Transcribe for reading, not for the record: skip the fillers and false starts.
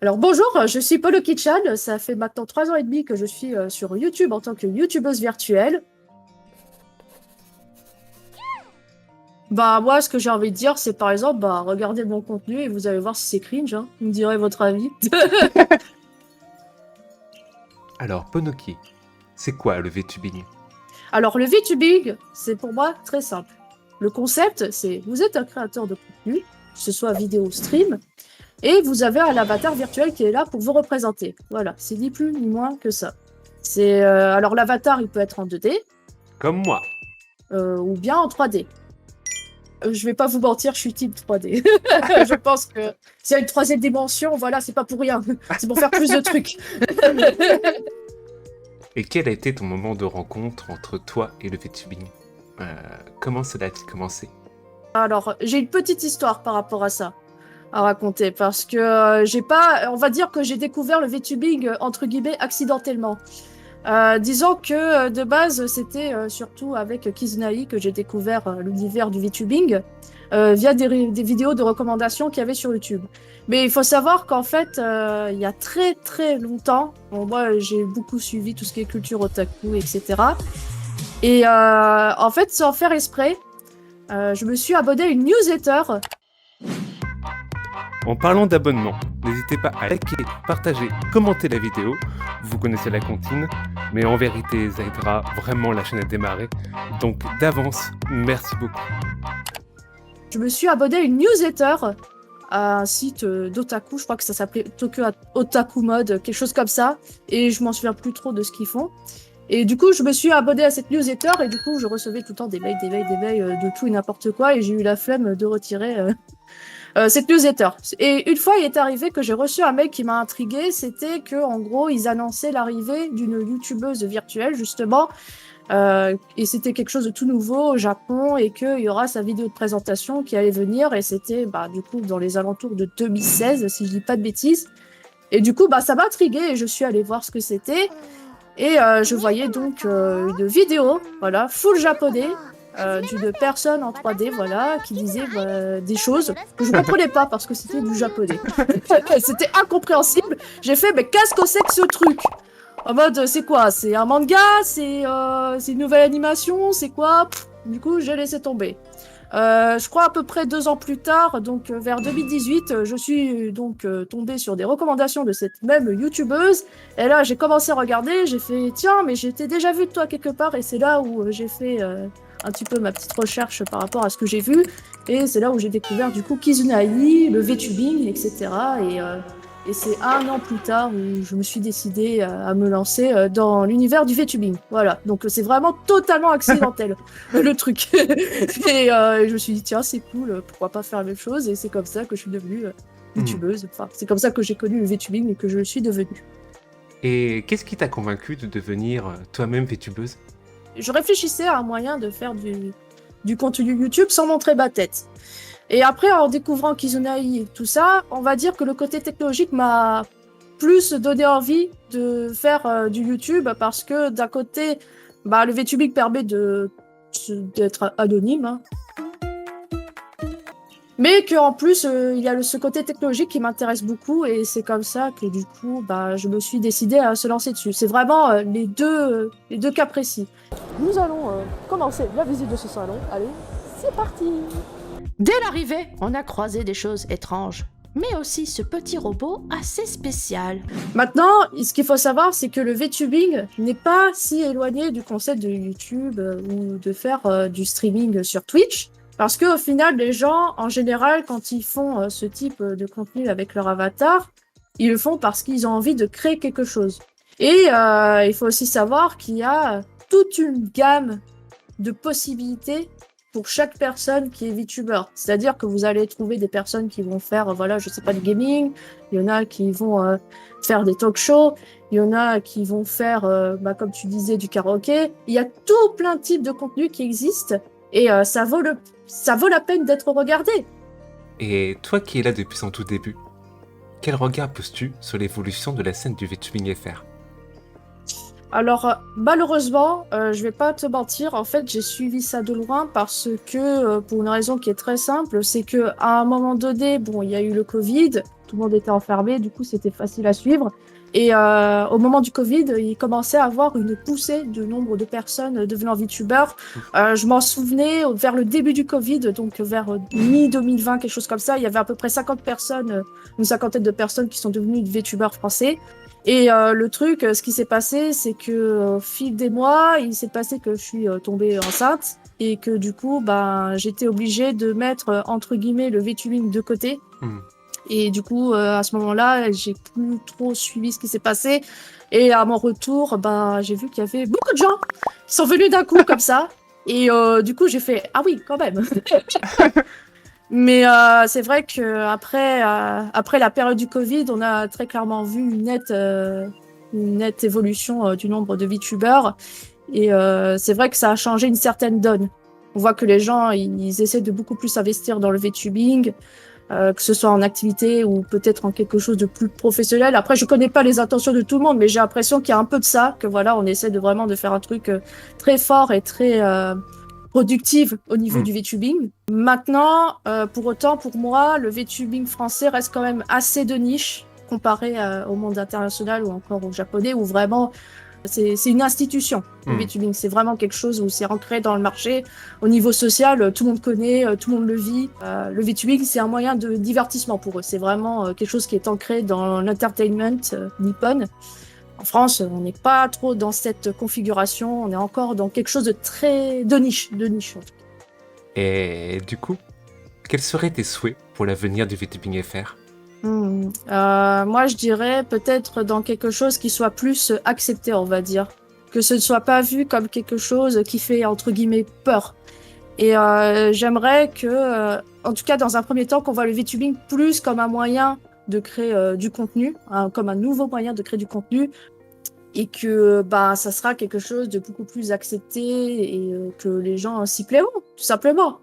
Alors bonjour, je suis Polo Kitchan. Ça fait maintenant 3 ans et demi que je suis sur YouTube en tant que YouTubeuse virtuelle. Bah moi, ce que j'ai envie de dire, c'est par exemple, bah regardez mon contenu et vous allez voir si c'est cringe, hein. Vous me direz votre avis. Alors, Ponoki, c'est quoi le VTubing? Alors le VTubing, c'est pour moi très simple. Le concept, c'est vous êtes un créateur de contenu, que ce soit vidéo ou stream, et vous avez un avatar virtuel qui est là pour vous représenter. Voilà, c'est ni plus ni moins que ça. Alors l'avatar, il peut être en 2D Comme moi. ou bien en 3D. Je vais pas vous mentir, je suis type 3D. Je pense que s'il y a une troisième dimension, voilà, c'est pas pour rien. C'est pour faire plus de trucs. Et quel a été ton moment de rencontre entre toi et le VTubing? Comment cela a-t-il commencé? Alors, j'ai une petite histoire par rapport à ça à raconter parce que j'ai pas, on va dire que j'ai découvert le VTubing entre guillemets accidentellement. Disons que de base, c'était surtout avec Kizunai que j'ai découvert l'univers du VTubing via des vidéos de recommandations qu'il y avait sur YouTube. Mais il faut savoir qu'en fait, il y a très très longtemps, bon, moi j'ai beaucoup suivi tout ce qui est culture otaku, etc. Et en fait, sans faire exprès, je me suis abonné à une newsletter. En parlant d'abonnement, n'hésitez pas à liker, partager, commenter la vidéo. Vous connaissez la comptine, mais en vérité, ça aidera vraiment la chaîne à démarrer. Donc d'avance, merci beaucoup. Je me suis abonné à une newsletter à un site d'otaku, je crois que ça s'appelait Tokyo Otaku Mode, quelque chose comme ça, et je m'en souviens plus trop de ce qu'ils font. Et du coup, je me suis abonné à cette newsletter, et du coup, je recevais tout le temps des mails, de tout et n'importe quoi, et j'ai eu la flemme de retirer cette newsletter. Et une fois, il est arrivé que j'ai reçu un mail qui m'a intrigué, c'était que en gros, ils annonçaient l'arrivée d'une youtubeuse virtuelle, justement, et c'était quelque chose de tout nouveau au Japon et qu'il y aura sa vidéo de présentation qui allait venir et c'était bah, du coup dans les alentours de 2016 si je dis pas de bêtises. Et du coup bah, ça m'a intriguée et je suis allée voir ce que c'était et je voyais donc une vidéo voilà, full japonais d'une personne en 3D voilà, qui disait des choses que je comprenais pas parce que c'était du japonais. C'était incompréhensible. J'ai fait mais qu'est-ce que c'est que ce truc? En mode, c'est quoi? C'est un manga? C'est une nouvelle animation? C'est quoi? Du coup, j'ai laissé tomber. Je crois à peu près 2 ans plus tard, donc vers 2018, je suis donc tombée sur des recommandations de cette même youtubeuse. Et là, j'ai commencé à regarder, j'ai fait tiens, mais j'étais déjà vu de toi quelque part. Et c'est là où j'ai fait un petit peu ma petite recherche par rapport à ce que j'ai vu. Et c'est là où j'ai découvert du coup Kizunai, le VTubing, etc. Et c'est 1 an plus tard où je me suis décidée à me lancer dans l'univers du VTubing. Voilà, donc c'est vraiment totalement accidentel le truc. Et je me suis dit, tiens, c'est cool, pourquoi pas faire la même chose? Et c'est comme ça que je suis devenue VTubeuse. Enfin, c'est comme ça que j'ai connu le VTubing et que je le suis devenue. Et qu'est-ce qui t'a convaincu de devenir toi-même VTubeuse? Je réfléchissais à un moyen de faire du contenu YouTube sans montrer ma tête. Et après, en découvrant Kizunai et tout ça, on va dire que le côté technologique m'a plus donné envie de faire du YouTube parce que d'un côté, bah, le VTubing permet d'être anonyme, hein. Mais qu'en plus, il y a ce côté technologique qui m'intéresse beaucoup et c'est comme ça que du coup, bah, je me suis décidée à se lancer dessus. C'est vraiment les deux cas précis. Nous allons commencer la visite de ce salon. Allez, c'est parti! Dès l'arrivée, on a croisé des choses étranges, mais aussi ce petit robot assez spécial. Maintenant, ce qu'il faut savoir, c'est que le VTubing n'est pas si éloigné du concept de YouTube ou de faire du streaming sur Twitch. Parce qu'au final, les gens, en général, quand ils font ce type de contenu avec leur avatar, ils le font parce qu'ils ont envie de créer quelque chose. Et il faut aussi savoir qu'il y a toute une gamme de possibilités pour chaque personne qui est VTuber. C'est-à-dire que vous allez trouver des personnes qui vont faire, voilà, je sais pas, du gaming, il y en a qui vont faire des talk shows, il y en a qui vont faire, bah, comme tu disais, du karaoké. Il y a tout plein de types de contenus qui existent et ça vaut la peine d'être regardé. Et toi qui es là depuis son tout début, quel regard poses-tu sur l'évolution de la scène du VTubing FR? Alors, malheureusement, je vais pas te mentir, en fait, j'ai suivi ça de loin pour une raison qui est très simple, c'est que à un moment donné, bon, il y a eu le Covid, tout le monde était enfermé, du coup c'était facile à suivre. Et au moment du Covid, il commençait à avoir une poussée de nombre de personnes devenant VTubeurs. Je m'en souvenais vers le début du Covid, donc vers mi-2020, quelque chose comme ça, il y avait à peu près 50 personnes, une cinquantaine de personnes qui sont devenues VTubeurs français. Et le truc, ce qui s'est passé, c'est que au fil des mois, il s'est passé que je suis tombée enceinte et que du coup, ben, j'étais obligée de mettre entre guillemets le VTubing de côté. Hmm. Et du coup, à ce moment-là, j'ai plus trop suivi ce qui s'est passé. Et à mon retour, bah, j'ai vu qu'il y avait beaucoup de gens qui sont venus d'un coup comme ça. Et du coup, j'ai fait ah oui, quand même. Mais c'est vrai que après la période du Covid, on a très clairement vu une nette évolution du nombre de VTubers. Et c'est vrai que ça a changé une certaine donne. On voit que les gens, ils essaient de beaucoup plus investir dans le VTubing. Que ce soit en activité ou peut-être en quelque chose de plus professionnel. Après, je connais pas les intentions de tout le monde, mais j'ai l'impression qu'il y a un peu de ça, que voilà, on essaie de vraiment de faire un truc très fort et très productif au niveau du VTubing. Maintenant, pour autant, pour moi, le VTubing français reste quand même assez de niche comparé au monde international ou encore au japonais, où vraiment c'est une institution. Le VTubing, c'est vraiment quelque chose où c'est ancré dans le marché. Au niveau social, tout le monde connaît, tout le monde le vit. Le VTubing, c'est un moyen de divertissement pour eux. C'est vraiment quelque chose qui est ancré dans l'entertainment nippon. En France, on n'est pas trop dans cette configuration. On est encore dans quelque chose de très de niche, de niche. Et du coup, quels seraient tes souhaits pour l'avenir du VTubing FR? Moi, je dirais peut-être dans quelque chose qui soit plus accepté, on va dire. Que ce ne soit pas vu comme quelque chose qui fait, entre guillemets, peur. Et j'aimerais que, en tout cas dans un premier temps, qu'on voit le VTubing plus comme un moyen de créer du contenu, hein, comme un nouveau moyen de créer du contenu, et que bah, ça sera quelque chose de beaucoup plus accepté et que les gens s'y plairont, tout simplement.